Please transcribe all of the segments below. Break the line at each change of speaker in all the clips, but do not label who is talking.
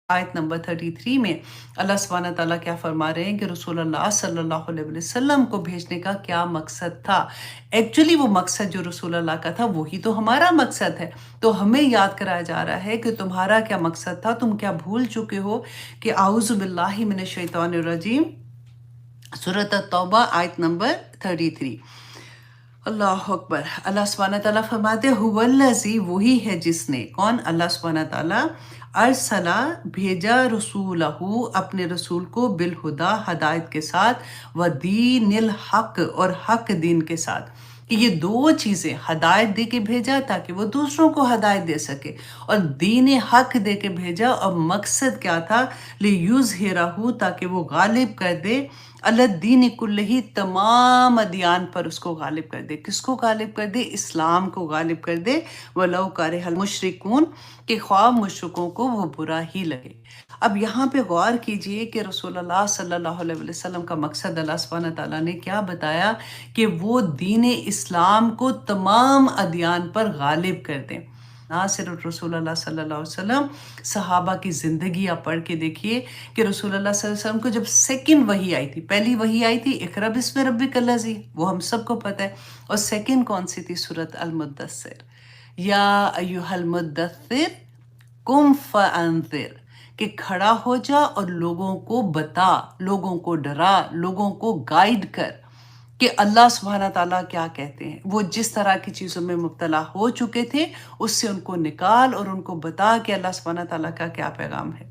आयत नंबर 33 में अल्लाह सुब्हानहू तआला क्या फरमा रहे हैं कि रसूलुल्लाह सल्लल्लाहु अलैहि वसल्लम को भेजने का क्या मकसद था। एक्चुअली वो मकसद जो रसूलुल्लाह का था वही तो हमारा मकसद है। तो हमें याद कराया जा रहा है कि तुम्हारा क्या मकसद था, तुम क्या भूल चुके हो कि आऊज़ु बिल्लाहि मिनश शैतानिर रजीम, सूरत तौबा आयत नंबर 33। अल्लाह अकबर। अल्लाह सुब्हानहू तआला फरमाते हुवल्लज़ी, वही है जिसने, कौन? अल्लाह सुब्हानहू तआला, अरसला, भेजा, रसूलहू, अपने रसूल को, बिल हुदा, हदायत के साथ, व दीनिल हक, और हक दीन के साथ। कि ये दो चीज़ें, हदायत दे के भेजा ताकि वो दूसरों को हदायत दे सके, और दीन हक दे के भेजा, और मकसद क्या था? लियुज़हिरहू, ताकि वो गालिब कर दे, अलद्दीन कुल्लिही, तमाम अदियान पर उसको गालिब कर दे। किसको गालिब कर दे? इस्लाम को गालिब कर दे। वलौ करिहल मुशरिकून, कि ख्वाह मुशरिकों को वो बुरा ही लगे। अब यहाँ पे गौर कीजिए कि रसूलुल्लाह सल्लल्लाहु अलैहि वसल्लम का मकसद अल्लाह सुब्हानहू तआला ने क्या बताया कि वो दीन इस्लाम को तमाम अदियान पर गालिब कर दें। ना सिर्फ रसूलुल्लाह सल्लल्लाहु अलैहि वसल्लम, सहाबा की ज़िंदगी आप पढ़ के देखिए कि रसूलुल्लाह सल्लल्लाहु अलैहि वसल्लम को जब सेकंड वही आई थी, पहली वही आई थी इक़रा बिस्मि रब्बिकल लज़ी, वो हम सबको पता है, और सेकंड कौन सी थी? सूरत अल मुद्दस्सिर, या अय्युहल मुद्दस्सिर कुम फ़अंज़िर, कि खड़ा हो जा और लोगों को बता, लोगों को डरा, लोगों को गाइड कर कि अल्लाह सुब्हानहू तआला क्या कहते हैं। वो जिस तरह की चीज़ों में मुब्तला हो चुके थे उससे उनको निकाल और उनको बता कि अल्लाह सुब्हानहू तआला का क्या पैगाम है।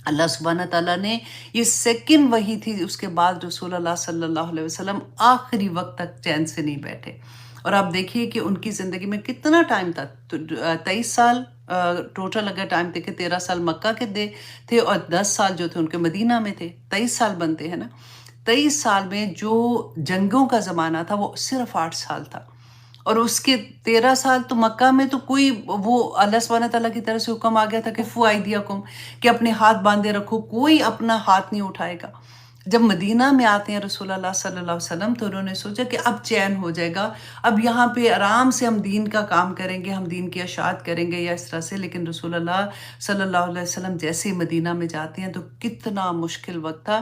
अल्लाह सुब्हानहू तआला ने, ये सेकंड वही थी, उसके बाद रसूलुल्लाह सल्लल्लाहु अलैहि वसल्लम आखिरी वक्त तक चैन से नहीं बैठे। और आप देखिए कि उनकी ज़िंदगी में कितना टाइम था, तो 23 साल टोटल अगर टाइम देखें, 13 साल मक्का के थे और 10 साल जो थे उनके मदीना में थे, 23 साल बनते हैं ना। 23 साल में जो जंगों का ज़माना था वो सिर्फ 8 साल था, और उसके 13 साल तो मक्का में तो कोई, वो अल्लाह सुब्हानहू तआला की तरफ से हुक्म आ गया था कि फू आइदियाकुम, कि अपने हाथ बांधे रखो, कोई अपना हाथ नहीं उठाएगा। जब मदीना में आते हैं रसूलुल्लाह सल्लल्लाहु अलैहि वसल्लम, तो उन्होंने सोचा कि अब चैन हो जाएगा, अब यहाँ पे आराम से हम दीन का काम करेंगे, हम दीन की अशात करेंगे या इस तरह से। लेकिन रसूलुल्लाह सल्लल्लाहु अलैहि वसल्लम जैसे ही मदीना में जाते हैं तो कितना मुश्किल वक्त था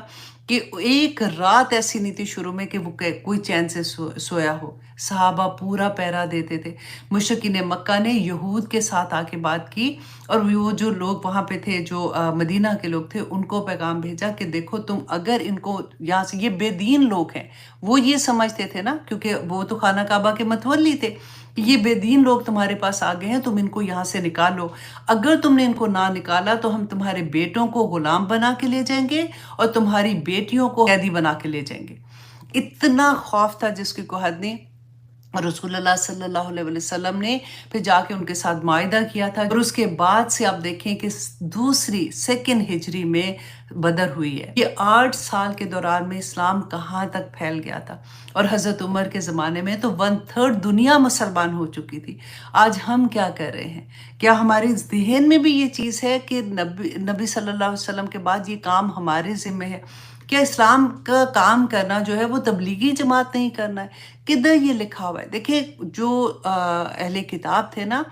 कि एक रात ऐसी नहीं थी शुरू में कि वो कोई चैन से सोया हो। सहाबा पूरा पहरा देते थे। मुशरिकीन मक्का ने यहूद के साथ आके बात की, और वो जो लोग वहाँ पे थे, जो मदीना के लोग थे, उनको पैगाम भेजा कि देखो तुम अगर इनको यहाँ से, ये बेदीन लोग हैं, वो ये समझते थे ना, क्योंकि वो तो खाना काबा के मतवल्ली थे, कि ये बेदीन लोग तुम्हारे पास आ गए हैं, तुम इनको यहाँ से निकालो। अगर तुमने इनको ना निकाला तो हम तुम्हारे बेटों को गुलाम बना के ले जाएंगे और तुम्हारी बेटियों को कैदी बना के ले जाएंगे। इतना खौफ था जिसकी कोई हद नहीं। और रसूलुल्लाह सल्लल्लाहु अलैहि वसल्लम ने फिर जाके उनके साथ मायदा किया था, और उसके बाद से आप देखें कि दूसरी सेकंड हिजरी में बदर हुई है। ये 8 साल के दौरान में इस्लाम कहाँ तक फैल गया था, और हज़रत उमर के ज़माने में तो 1/3 दुनिया मुसलमान हो चुकी थी। आज हम क्या कर रहे हैं? क्या हमारे ज़हन में भी ये चीज़ है कि नबी सल्लल्लाहु अलैहि वसल्लम के बाद ये काम हमारे ज़िम्मे है? क्या इस्लाम का काम करना जो है वो तबलीगी जमात नहीं करना है? किधर ये लिखा हुआ है? देखिए, जो अहले किताब थे ना,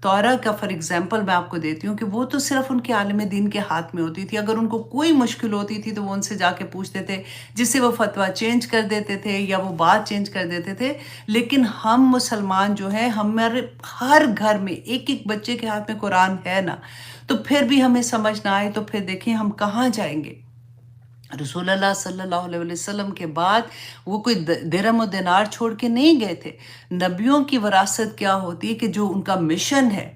तौरा का फॉर एग्जांपल मैं आपको देती हूँ कि वो तो सिर्फ उनके आलिम दीन के हाथ में होती थी। अगर उनको कोई मुश्किल होती थी तो वो उनसे जाके पूछते थे, जिससे वो फतवा चेंज कर देते थे या वो बात चेंज कर देते थे। लेकिन हम मुसलमान जो हैं, हमारे हर घर में एक एक बच्चे के हाथ में कुरान है ना, तो फिर भी हमें समझ ना आए तो फिर देखिए हम कहाँ जाएंगे। रसूलुल्लाह सल्लल्लाहु अलैहि वसल्लम के बाद वो कोई दिरहम और दिनार छोड़ के नहीं गए थे। नबियों की विरासत क्या होती है कि जो उनका मिशन है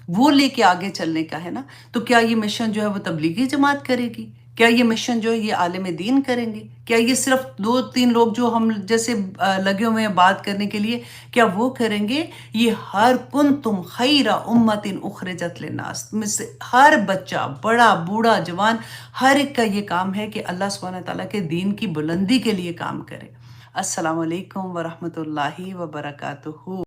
वो लेके आगे चलने का है ना। तो क्या ये मिशन जो है वो तबलीगी जमात करेगी? क्या ये मिशन जो है ये आलिम दीन करेंगे? क्या ये सिर्फ 2-3 लोग जो हम जैसे लगे हुए हैं बात करने के लिए, क्या वो करेंगे? ये हर कुंतुम खैरा उम्मतिन उखरिजत लिन्नास में से हर बच्चा, बड़ा, बूढ़ा, जवान, हर एक का ये काम है कि अल्लाह सुब्हानहू तआला के दीन की बुलंदी के लिए काम करे। अस्सलामु अलैकुम व रहमतुल्लाहि व बरकातुहू।